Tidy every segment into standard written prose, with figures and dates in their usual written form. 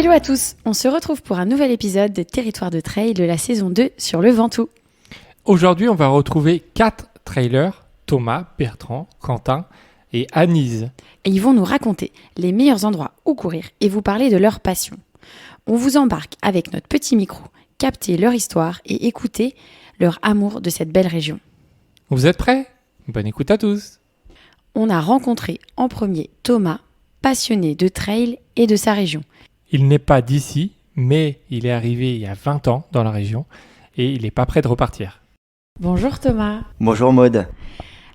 Hello à tous, on se retrouve pour un nouvel épisode de Territoire de Trail de la saison 2 sur le Ventoux. Aujourd'hui, on va retrouver 4 trailers, Thomas, Bertrand, Quentin et Anise. Et ils vont nous raconter les meilleurs endroits où courir et vous parler de leur passion. On vous embarque avec notre petit micro, capter leur histoire et écouter leur amour de cette belle région. Vous êtes prêts ? Bonne écoute à tous. On a rencontré en premier Thomas, passionné de trail et de sa région. Il n'est pas d'ici, mais il est arrivé il y a 20 ans dans la région et il n'est pas prêt de repartir. Bonjour Thomas. Bonjour Maud.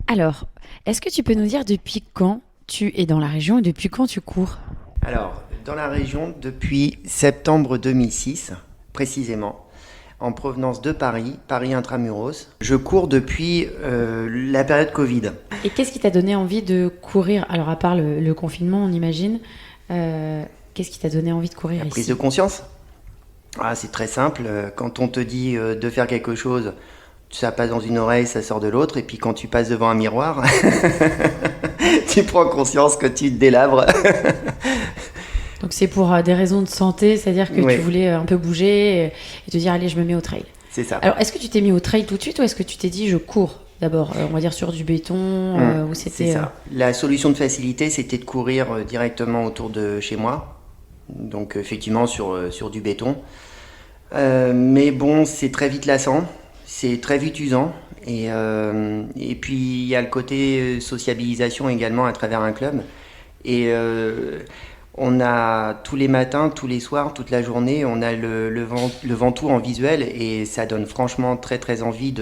Alors, est-ce que tu peux nous dire depuis quand tu es dans la région et depuis quand tu cours ? Alors, dans la région depuis septembre 2006, précisément, en provenance de Paris, Paris Intramuros. Je cours depuis la période Covid. Et qu'est-ce qui t'a donné envie de courir ? Alors, à part le confinement, on imagine, qu'est-ce qui t'a donné envie de courir La ici ? prise de conscience. C'est très simple. Quand on te dit de faire quelque chose, ça passe dans une oreille, ça sort de l'autre. Et puis quand tu passes devant un miroir, tu prends conscience que tu te délabres. Donc c'est pour des raisons de santé, c'est-à-dire que Oui. tu voulais un peu bouger et te dire allez, je me mets au trail. C'est ça. Alors est-ce que tu t'es mis au trail tout de suite ou est-ce que tu t'es dit je cours d'abord, on va dire sur du béton ou c'était C'est ça. La solution de facilité, c'était de courir directement autour de chez moi. Donc effectivement sur du béton. Mais bon, c'est très vite lassant, c'est très vite usant. Et puis il y a le côté sociabilisation également à travers un club. Et on a tous les matins, tous les soirs, toute la journée, on a le Ventoux en visuel et ça donne franchement très très envie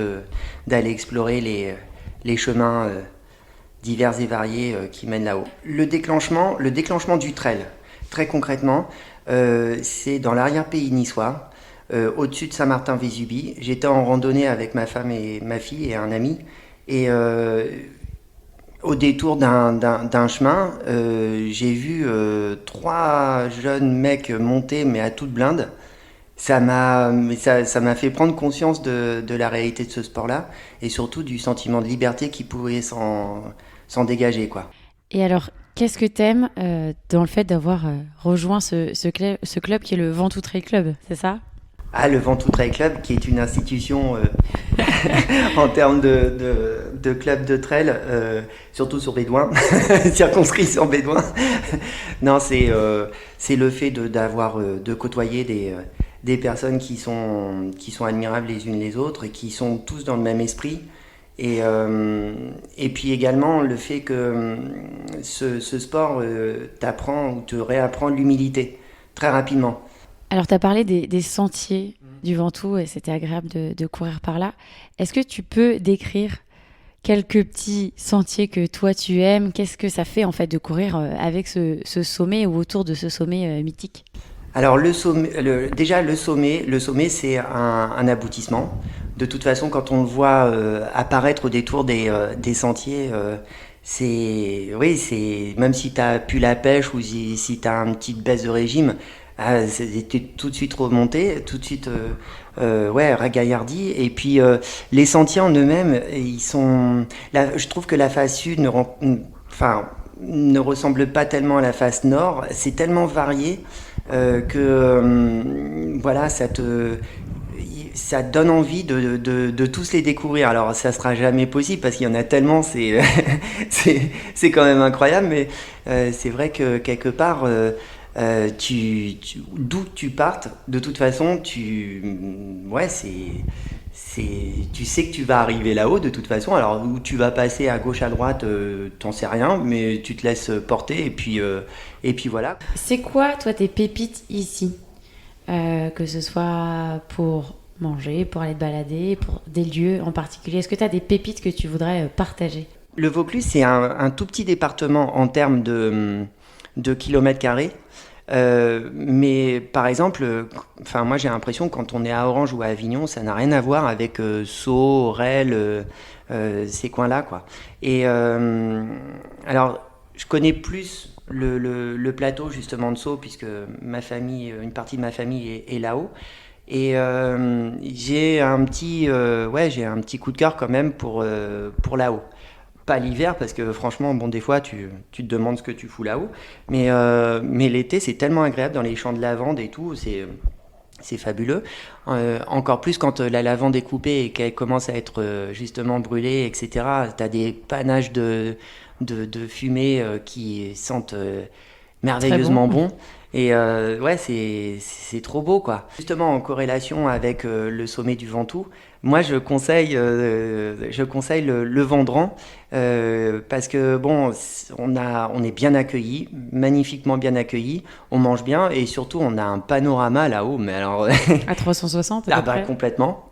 d'aller explorer les chemins divers et variés qui mènent là-haut. Le déclenchement du trail, très concrètement, c'est dans l'arrière-pays niçois, au-dessus de Saint-Martin-Vésubie. J'étais en randonnée avec ma femme et ma fille et un ami et au détour d'un chemin, j'ai vu 3 jeunes mecs monter, mais à toute blinde. Ça m'a fait prendre conscience de la réalité de ce sport-là et surtout du sentiment de liberté qui pouvait s'en dégager, quoi. Et alors, qu'est-ce que t'aimes dans le fait d'avoir rejoint ce club qui est le Ventoux Trail Club, c'est ça ? Le Ventoux Trail Club, qui est une institution en termes de club de trail, surtout sur Bédouin, circonscrit sur Bédouin. Non, c'est le fait de côtoyer des personnes qui sont admirables les unes les autres et qui sont tous dans le même esprit. Et puis également le fait que ce sport t'apprend ou te réapprend l'humilité très rapidement. Alors, tu as parlé des sentiers du Ventoux et c'était agréable de courir par là. Est-ce que tu peux décrire quelques petits sentiers que toi tu aimes ? Qu'est-ce que ça fait en fait de courir avec ce sommet ou autour de ce sommet mythique ? Alors le sommet, c'est un aboutissement. De toute façon, quand on le voit apparaître au détour des sentiers, c'est même si tu as pu la pêche ou si tu as une petite baisse de régime, c'était tout de suite remonté, tout de suite ragaillardi. Et puis les sentiers en eux-mêmes, je trouve que la face sud ne ressemble pas tellement à la face nord. C'est tellement varié que ça donne envie de tous les découvrir. Alors ça sera jamais possible parce qu'il y en a tellement, c'est quand même incroyable, mais c'est vrai que quelque part d'où tu partes, de toute façon, tu sais que tu vas arriver là-haut de toute façon. Alors où tu vas passer à gauche à droite, t'en sais rien, mais tu te laisses porter et puis voilà. C'est quoi toi tes pépites ici, que ce soit pour manger, pour aller te balader, pour des lieux en particulier ? Est-ce que tu as des pépites que tu voudrais partager ? Le Vaucluse, c'est un tout petit département en termes de kilomètres carrés. Mais par exemple, moi j'ai l'impression que quand on est à Orange ou à Avignon, ça n'a rien à voir avec Sceaux, Orel, ces coins-là, quoi. Et alors, je connais plus le plateau justement de Sceaux puisque une partie de ma famille est là-haut. Et j'ai un petit coup de cœur quand même pour là-haut. pas l'hiver parce que franchement, bon, des fois, tu te demandes ce que tu fous là-haut. Mais l'été, c'est tellement agréable dans les champs de lavande et tout. C'est fabuleux. Encore plus quand la lavande est coupée et qu'elle commence à être justement brûlée, etc. Tu as des panaches de fumée qui sentent merveilleusement bon. Et ouais, c'est trop beau, quoi. Justement, en corrélation avec le sommet du Ventoux, moi, je conseille le Vendran parce que, bon, on est bien accueillis, magnifiquement bien accueillis, on mange bien et surtout, on a un panorama là-haut, mais alors... À 360 à Ah peu bah, près. complètement.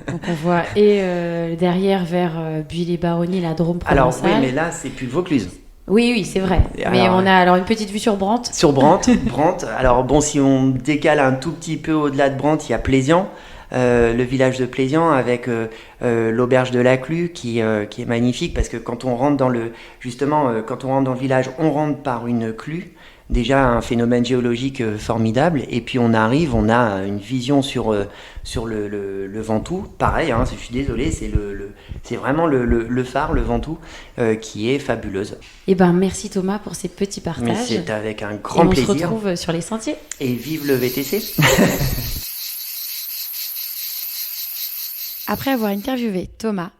Donc on voit derrière vers Buis-les-Baronnies, la Drôme Alors provençale. oui, mais là, c'est plus le Vaucluse. Oui, c'est vrai. Et Mais alors, on a alors une petite vue sur Brantes. Sur Brantes, alors bon, si on décale un tout petit peu au-delà de Brantes, il y a Plézian, le village de Plézian avec l'auberge de la Clue qui est magnifique parce que quand on rentre dans le village, on rentre par une clue, déjà un phénomène géologique formidable, et puis on arrive, on a une vision sur le Ventoux, pareil, hein, je suis désolé, c'est vraiment le phare, le Ventoux, qui est fabuleuse. Eh ben merci Thomas pour ces petits Mais partages. c'est avec un Et grand on se plaisir. retrouve sur les sentiers. Et vive le VTC. Après avoir interviewé Thomas,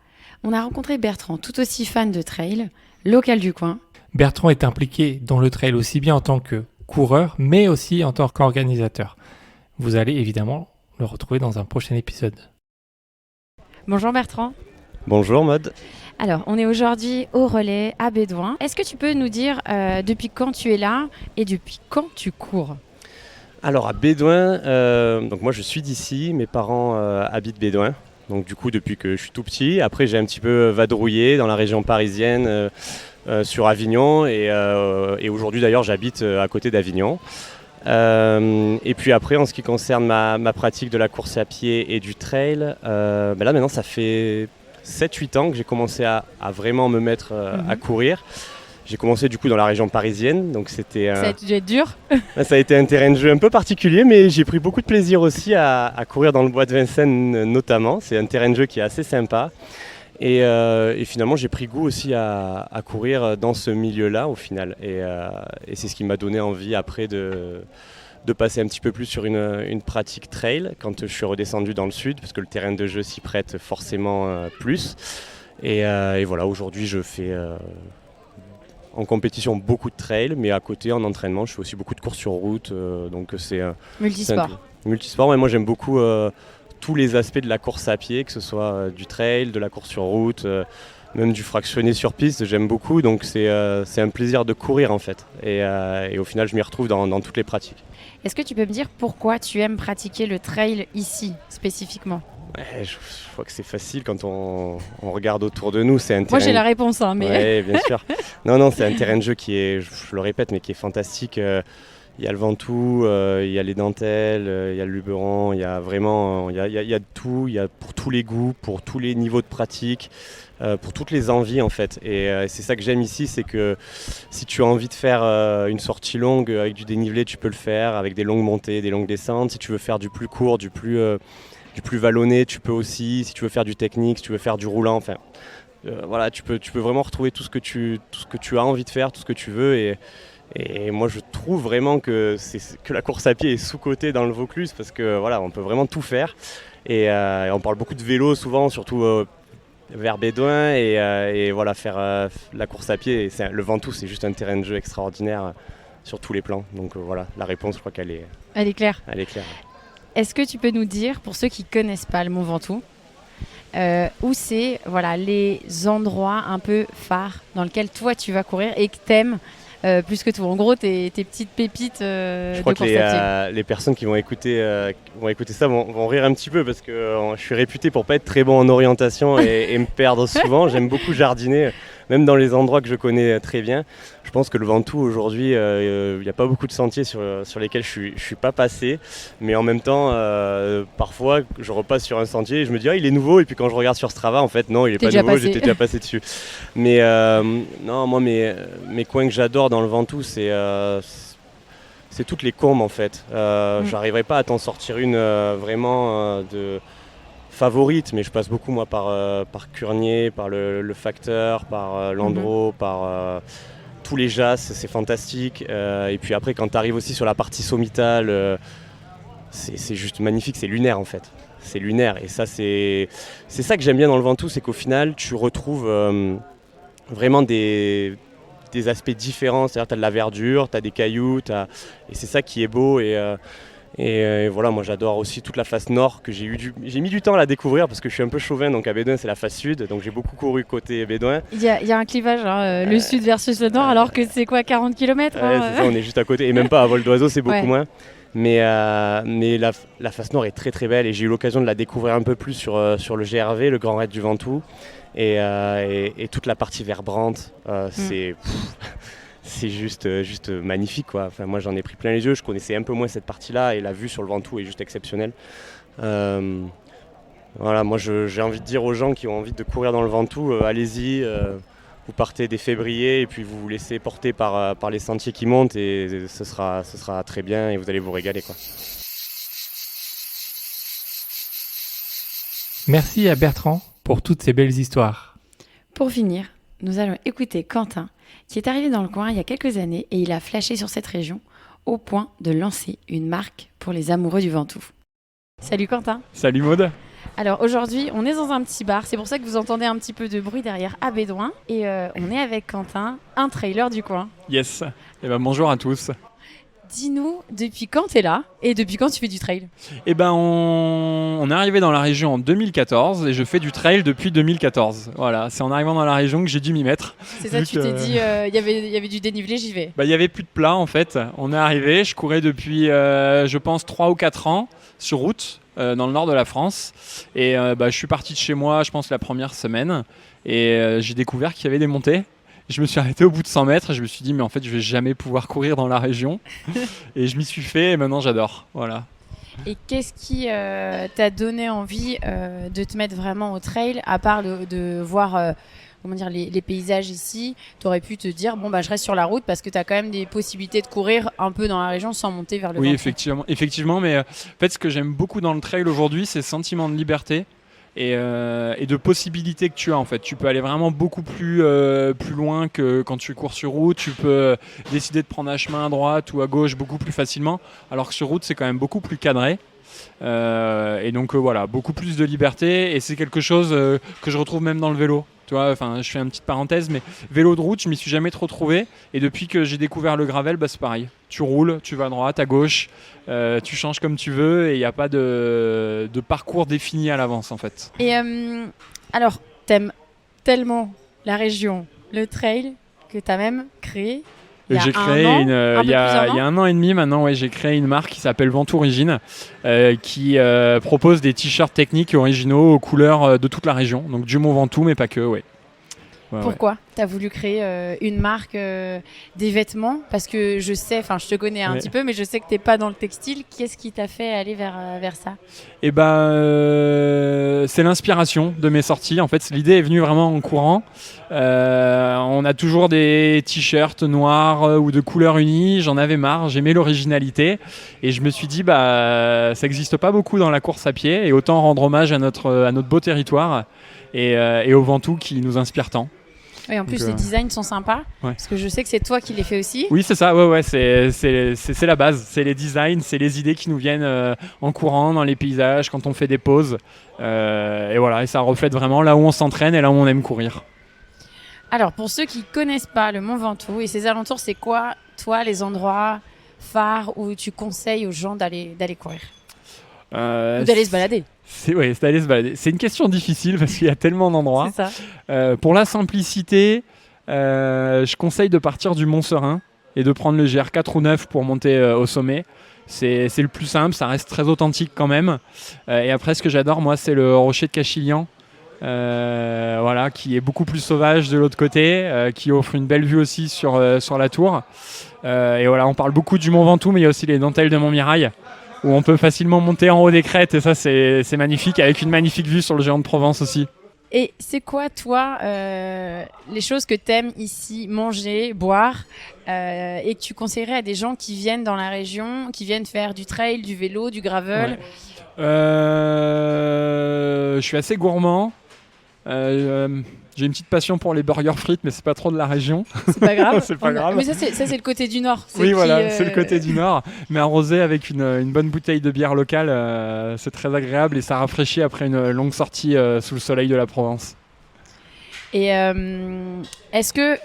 on a rencontré Bertrand, tout aussi fan de trail, local du coin. Bertrand est impliqué dans le trail aussi bien en tant que coureur, mais aussi en tant qu'organisateur. Vous allez évidemment le retrouver dans un prochain épisode. Bonjour Bertrand. Bonjour Maud. Alors, on est aujourd'hui au relais à Bédouin. Est-ce que tu peux nous dire depuis quand tu es là et depuis quand tu cours ? Alors à Bédouin, donc moi je suis d'ici, mes parents habitent Bédouin. Donc du coup depuis que je suis tout petit, après j'ai un petit peu vadrouillé dans la région parisienne, sur Avignon et aujourd'hui d'ailleurs j'habite à côté d'Avignon. Et puis après en ce qui concerne ma pratique de la course à pied et du trail, là maintenant ça fait 7-8 ans que j'ai commencé à vraiment me mettre à courir. J'ai commencé du coup dans la région parisienne, donc c'était... Ça a dû être dur. Ça a été un terrain de jeu un peu particulier, mais j'ai pris beaucoup de plaisir aussi à courir dans le bois de Vincennes notamment. C'est un terrain de jeu qui est assez sympa. Et finalement, j'ai pris goût aussi à courir dans ce milieu-là au final. Et c'est ce qui m'a donné envie après de passer un petit peu plus sur une pratique trail quand je suis redescendu dans le sud, parce que le terrain de jeu s'y prête forcément plus. Et voilà, aujourd'hui, je fais... en compétition beaucoup de trail, mais à côté en entraînement je fais aussi beaucoup de courses sur route, donc c'est Multisport. Multisport, mais moi j'aime beaucoup tous les aspects de la course à pied, que ce soit du trail, de la course sur route, même du fractionné sur piste, j'aime beaucoup, donc c'est un plaisir de courir en fait, et au final je m'y retrouve dans toutes les pratiques. Est-ce que tu peux me dire pourquoi tu aimes pratiquer le trail ici spécifiquement ? Ouais, je crois que c'est facile quand on regarde autour de nous, c'est un terrain... Moi j'ai la réponse, hein, mais... Ouais, bien sûr. Non, c'est un terrain de jeu qui est, je le répète, mais qui est fantastique. Il y a le Ventoux, il y a les dentelles, il y a le Luberon, il y a vraiment, il y a de tout, il y a pour tous les goûts, pour tous les niveaux de pratique, pour toutes les envies en fait. Et c'est ça que j'aime ici, c'est que si tu as envie de faire une sortie longue avec du dénivelé, tu peux le faire, avec des longues montées, des longues descentes. Si tu veux faire du plus court, du plus vallonné, tu peux aussi. Si tu veux faire du technique, si tu veux faire du roulant, enfin... voilà, tu peux vraiment retrouver tout ce que tu as envie de faire, tout ce que tu veux. Et moi, je trouve vraiment que la course à pied est sous-cotée dans le Vaucluse parce que voilà, on peut vraiment tout faire. Et on parle beaucoup de vélo souvent, surtout vers Bédouin. Et voilà, faire la course à pied. Le Ventoux, c'est juste un terrain de jeu extraordinaire sur tous les plans. Donc voilà, la réponse, je crois qu'elle est... Elle est claire. Elle est claire. Est-ce que tu peux nous dire, pour ceux qui ne connaissent pas le Mont Ventoux, où c'est les endroits un peu phares dans lesquels toi tu vas courir et que t'aimes plus que tout. En gros, tes petites pépites Je de crois course que à pied. les personnes qui vont écouter ça vont rire un petit peu parce que je suis réputé pour pas être très bon en orientation et me perdre souvent. J'aime beaucoup jardiner, même dans les endroits que je connais très bien. Je pense que le Ventoux aujourd'hui, il n'y a pas beaucoup de sentiers sur lesquels je suis pas passé, mais en même temps, parfois je repasse sur un sentier et je me dis il est nouveau, et puis quand je regarde sur Strava, en fait non, il est pas nouveau, j'étais déjà passé dessus. Mais non, moi mes coins que j'adore dans le Ventoux, c'est toutes les combes en fait. J'arriverai pas à t'en sortir une vraiment favorites, mais je passe beaucoup moi par Curnier, par le Facteur, par Landreau, par tous les Jas, c'est fantastique. Et puis après, quand tu arrives aussi sur la partie sommitale, c'est juste magnifique, c'est lunaire en fait. C'est lunaire, et ça c'est ça que j'aime bien dans le Ventoux, c'est qu'au final tu retrouves vraiment des aspects différents, c'est-à-dire tu as de la verdure, tu as des cailloux, et c'est ça qui est beau. Et voilà, moi j'adore aussi toute la face nord que j'ai mis du temps à la découvrir parce que je suis un peu chauvin, donc à Bédoin c'est la face sud, donc j'ai beaucoup couru côté Bédoin. Il y a un clivage, hein, le sud versus le nord, alors que c'est quoi, 40 km C'est ça, on est juste à côté, et même pas à vol d'oiseau, c'est beaucoup moins. Mais la face nord est très très belle, et j'ai eu l'occasion de la découvrir un peu plus sur le GRV, le Grand Raid du Ventoux, et toute la partie verbrante, c'est juste magnifique, quoi. Enfin, moi j'en ai pris plein les yeux, je connaissais un peu moins cette partie-là, et la vue sur le Ventoux est juste exceptionnelle. Voilà, moi j'ai envie de dire aux gens qui ont envie de courir dans le Ventoux, allez-y. Vous partez dès février et puis vous vous laissez porter par les sentiers qui montent, et ce sera très bien, et vous allez vous régaler, quoi. Merci à Bertrand pour toutes ces belles histoires. Pour finir, nous allons écouter Quentin, qui est arrivé dans le coin il y a quelques années et il a flashé sur cette région au point de lancer une marque pour les amoureux du Ventoux. Salut Quentin. Salut Maud. Alors aujourd'hui, on est dans un petit bar, c'est pour ça que vous entendez un petit peu de bruit derrière à Bédoin, et on est avec Quentin, un trailer du coin. Yes. Et bonjour à tous. Dis-nous, depuis quand t'es là et depuis quand tu fais du trail ? On est arrivé dans la région en 2014 et je fais du trail depuis 2014. Voilà, c'est en arrivant dans la région que j'ai dû m'y mettre. C'est ça, tu t'es dit, il y avait du dénivelé, j'y vais. Il n'y avait plus de plat en fait. On est arrivé, je courais depuis, je pense, 3 ou 4 ans sur route dans le nord de la France. Et je suis parti de chez moi, je pense, la première semaine. Et j'ai découvert qu'il y avait des montées. Je me suis arrêté au bout de 100 mètres et je me suis dit mais en fait je vais jamais pouvoir courir dans la région. Et je m'y suis fait et maintenant j'adore. Voilà. Et qu'est-ce qui t'a donné envie de te mettre vraiment au trail, à part de voir les paysages ici? Tu aurais pu te dire je reste sur la route parce que tu as quand même des possibilités de courir un peu dans la région sans monter vers le Ventoux. Oui, effectivement, mais en fait ce que j'aime beaucoup dans le trail aujourd'hui, c'est le sentiment de liberté. Et de possibilités que tu as en fait. Tu peux aller vraiment beaucoup plus loin que quand tu cours sur route. Tu peux décider de prendre un chemin à droite ou à gauche beaucoup plus facilement, alors que sur route c'est quand même beaucoup plus cadré. Et donc voilà, beaucoup plus de liberté, et c'est quelque chose que je retrouve même dans le vélo. Tu vois, je fais une petite parenthèse, mais vélo de route, je m'y suis jamais trop trouvé, et depuis que j'ai découvert le gravel, c'est pareil. Tu roules, tu vas à droite, à gauche, tu changes comme tu veux, et il n'y a pas de parcours défini à l'avance en fait. Et alors, t'aimes tellement la région, le trail, que t'as même créé. J'ai créé il y a 1 an et demi maintenant, j'ai créé une marque qui s'appelle Ventoux Origine, qui propose des t-shirts techniques originaux aux couleurs de toute la région, donc du Mont Ventoux mais pas que. Ouais, pourquoi t'as voulu créer une marque des vêtements? Parce que je sais, je te connais un petit peu, mais je sais que t'es pas dans le textile. Qu'est-ce qui t'a fait aller vers ça? C'est l'inspiration de mes sorties. En fait, l'idée est venue vraiment en courant. On a toujours des t-shirts noirs ou de couleurs unies. J'en avais marre, j'aimais l'originalité. Et je me suis dit, ça n'existe pas beaucoup dans la course à pied. Et autant rendre hommage à notre beau territoire et au Ventoux qui nous inspire tant. Oui, en plus les designs sont sympas, parce que je sais que c'est toi qui les fais aussi. Oui, c'est ça, c'est la base, c'est les designs, c'est les idées qui nous viennent en courant, dans les paysages, quand on fait des pauses. Et voilà, et ça reflète vraiment là où on s'entraîne et là où on aime courir. Alors, pour ceux qui ne connaissent pas le Mont Ventoux et ses alentours, c'est quoi, toi, les endroits phares où tu conseilles aux gens d'aller courir ou d'aller se balader? C'est d'aller se balader. C'est une question difficile parce qu'il y a tellement d'endroits. C'est ça. Pour la simplicité, je conseille de partir du Mont Serein et de prendre le GR4 ou 9 pour monter au sommet. C'est le plus simple, ça reste très authentique quand même. Et après, ce que j'adore, moi, c'est le rocher de Cachilian, qui est beaucoup plus sauvage de l'autre côté, qui offre une belle vue aussi sur la tour. Et voilà, on parle beaucoup du Mont Ventoux, mais il y a aussi les dentelles de Montmirail, où on peut facilement monter en haut des crêtes, et ça c'est magnifique, avec une magnifique vue sur le géant de Provence aussi. Et c'est quoi, toi, les choses que t'aimes ici, manger, boire, et que tu conseillerais à des gens qui viennent dans la région, qui viennent faire du trail, du vélo, du gravel? Je suis assez gourmand. J'ai une petite passion pour les burgers frites, mais c'est pas trop de la région. C'est pas grave. C'est pas grave. Mais ça, c'est le côté du Nord. Oui, voilà, c'est le côté du Nord. Mais arrosé avec une bonne bouteille de bière locale, c'est très agréable et ça rafraîchit après une longue sortie sous le soleil de la Provence. Et est-ce que,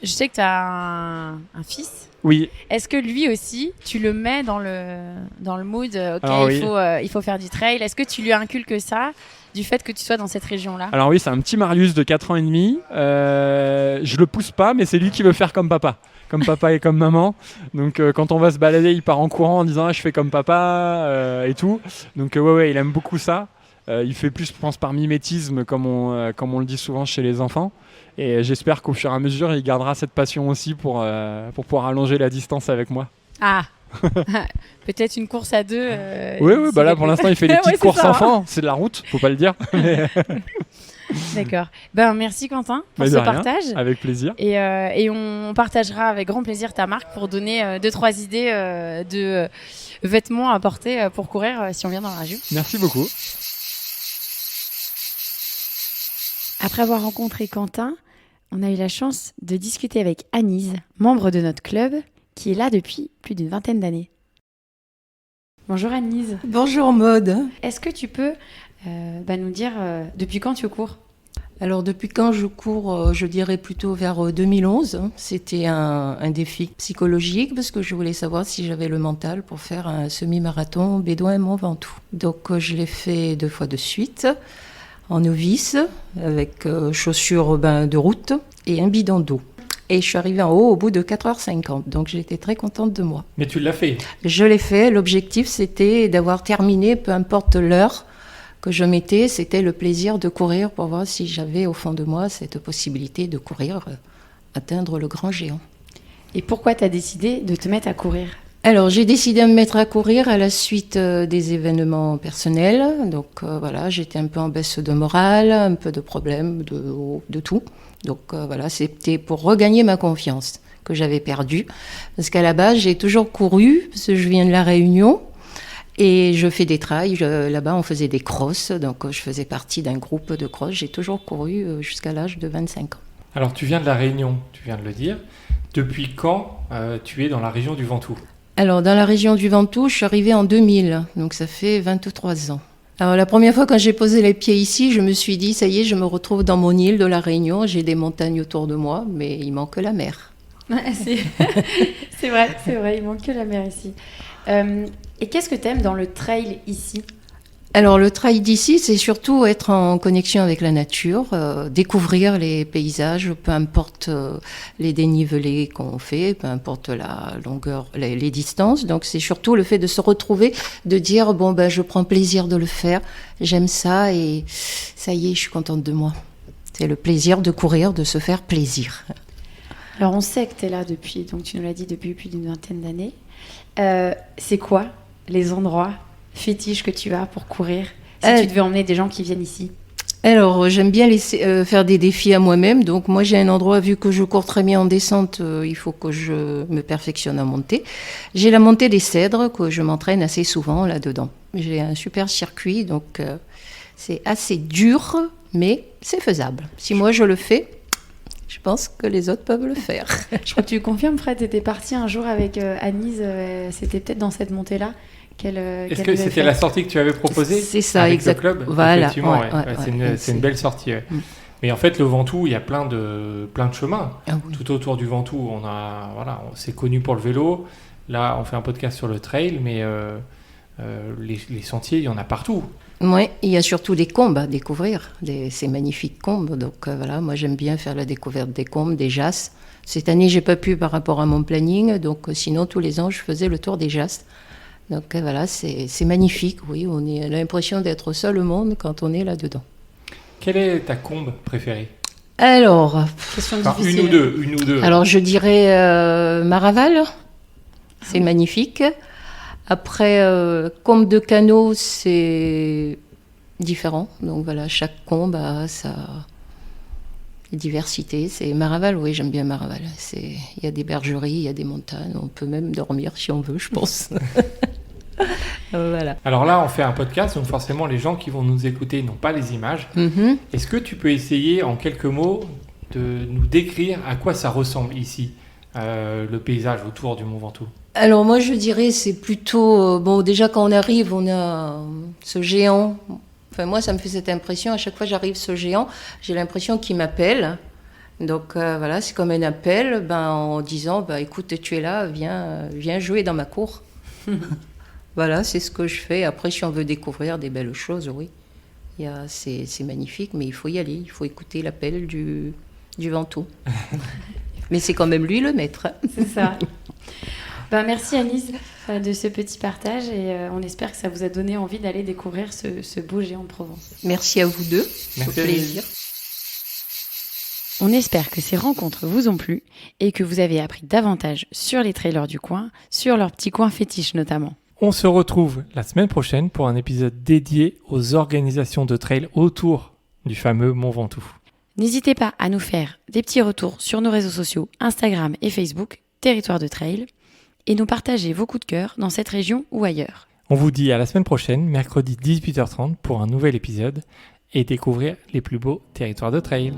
je sais que tu as un fils, Oui, est-ce que lui aussi, tu le mets dans le mood, ok, Alors oui. il faut faire du trail, est-ce que tu lui inculques ça, du fait que tu sois dans cette région-là? alors oui, c'est un petit Marius de 4 ans et demi. Je le pousse pas, mais c'est lui qui veut faire comme papa. Comme papa et comme maman. Donc quand on va se balader, il part en courant en disant je fais comme papa et tout. Donc ouais, il aime beaucoup ça. Il fait plus, je pense, par mimétisme, comme on le dit souvent chez les enfants. Et j'espère qu'au fur et à mesure, il gardera cette passion aussi pour pouvoir allonger la distance avec moi. Ah peut-être une course à deux. Oui, bah là pour l'instant, il fait des Ouais, petites c'est courses ça, hein. enfants. C'est de la route, faut pas le dire. Mais D'accord. Ben, merci Quentin pour Mais ce de rien. partage. avec plaisir. Et on partagera avec grand plaisir ta marque pour donner 2-3 idées de vêtements à porter pour courir si on vient dans la région. Merci beaucoup. Après avoir rencontré Quentin, on a eu la chance de discuter avec Anise, membre de notre club, qui est là depuis plus d'une vingtaine d'années. Bonjour Anise. Bonjour Maude. Est-ce que tu peux nous dire depuis quand tu cours? Alors depuis quand je cours, je dirais plutôt vers 2011. C'était un défi psychologique parce que je voulais savoir si j'avais le mental pour faire un semi-marathon Bédouin-Mont Ventoux. Donc je l'ai fait 2 fois de suite, en novice, avec chaussures de route et un bidon d'eau. Et je suis arrivée en haut au bout de 4h50, donc j'étais très contente de moi. Mais tu l'as fait. Je l'ai fait, l'objectif c'était d'avoir terminé, peu importe l'heure que je mettais, c'était le plaisir de courir pour voir si j'avais au fond de moi cette possibilité de courir, atteindre le grand géant. Et pourquoi tu as décidé de te mettre à courir? Alors j'ai décidé de me mettre à courir à la suite des événements personnels, donc voilà, j'étais un peu en baisse de morale, un peu de problèmes, de tout. Donc voilà, c'était pour regagner ma confiance que j'avais perdue, parce qu'à la base j'ai toujours couru, parce que je viens de La Réunion. Et je fais des trails, là-bas on faisait des crosses, donc je faisais partie d'un groupe de cross. J'ai toujours couru jusqu'à l'âge de 25 ans. Alors tu viens de La Réunion, tu viens de le dire. Depuis quand tu es dans la région du Ventoux? Alors dans la région du Ventoux, je suis arrivée en 2000, donc ça fait 23 ans. Alors la première fois quand j'ai posé les pieds ici, je me suis dit, ça y est, je me retrouve dans mon île de La Réunion, j'ai des montagnes autour de moi, mais il manque la mer. C'est vrai, il manque que la mer ici. Et qu'est-ce que tu aimes dans le trail ici? Alors le trail d'ici, c'est surtout être en connexion avec la nature, découvrir les paysages, peu importe les dénivelés qu'on fait, peu importe la longueur, les distances. Donc c'est surtout le fait de se retrouver, de dire je prends plaisir de le faire, j'aime ça et ça y est, je suis contente de moi. C'est le plaisir de courir, de se faire plaisir. Alors on sait que tu es là depuis, donc tu nous l'as dit, depuis plus d'une vingtaine d'années. C'est quoi les endroits fétiches que tu as pour courir si tu devais emmener des gens qui viennent ici? Alors, j'aime bien faire des défis à moi-même. Donc, moi, j'ai un endroit, vu que je cours très bien en descente, il faut que je me perfectionne à monter. J'ai la montée des Cèdres, que je m'entraîne assez souvent là-dedans. J'ai un super circuit, donc c'est assez dur, mais c'est faisable. Si moi, je le fais, je pense que les autres peuvent le faire. Je crois que tu confirmes, Fred, tu étais partie un jour avec Anise, c'était peut-être dans cette montée-là. Est-ce que c'était la sortie que tu avais proposée? C'est ça, avec exactement. le club? Voilà. Effectivement, Ouais, c'est une belle sortie. Ouais. Mais en fait, le Ventoux, il y a plein de chemins. Ah oui. Tout autour du Ventoux, c'est connu pour le vélo. Là, on fait un podcast sur le trail, mais les sentiers, il y en a partout. Oui, il y a surtout des combes à découvrir, ces magnifiques combes. Donc voilà, moi j'aime bien faire la découverte des combes, des jasses. Cette année, j'ai pas pu par rapport à mon planning, donc sinon tous les ans, je faisais le tour des jasses. Donc voilà, c'est magnifique, oui, on a l'impression d'être seul au monde quand on est là-dedans. Quelle est ta combe préférée? Alors, Question Enfin, difficile. une ou deux. alors je dirais Maraval, c'est magnifique. Après, combe de canot, c'est différent. Donc voilà, chaque combe a sa diversité. C'est Maraval, oui, j'aime bien Maraval. Il y a des bergeries, il y a des montagnes, on peut même dormir si on veut, je pense. Voilà. Alors là, on fait un podcast, donc forcément, les gens qui vont nous écouter n'ont pas les images. Mhm. Est-ce que tu peux essayer, en quelques mots, de nous décrire à quoi ça ressemble ici, le paysage autour du Mont Ventoux? Alors moi je dirais c'est plutôt bon déjà quand on arrive on a ce géant. Enfin moi ça me fait cette impression à chaque fois j'arrive ce géant j'ai l'impression qu'il m'appelle. Donc voilà c'est comme un appel en disant écoute tu es là viens jouer dans ma cour. Voilà c'est ce que je fais. Après si on veut découvrir des belles choses oui c'est magnifique mais il faut y aller il faut écouter l'appel du Ventoux. Mais c'est quand même lui le maître. C'est ça. Merci Anise de ce petit partage et on espère que ça vous a donné envie d'aller découvrir ce beau géant de Provence. Merci à vous deux. Merci. Au plaisir. On espère que ces rencontres vous ont plu et que vous avez appris davantage sur les trailers du coin, sur leurs petits coins fétiches notamment. On se retrouve la semaine prochaine pour un épisode dédié aux organisations de trail autour du fameux Mont Ventoux. N'hésitez pas à nous faire des petits retours sur nos réseaux sociaux Instagram et Facebook, Territoire de Trail, et nous partager vos coups de cœur dans cette région ou ailleurs. On vous dit à la semaine prochaine, mercredi 18h30, pour un nouvel épisode et découvrir les plus beaux territoires de trail.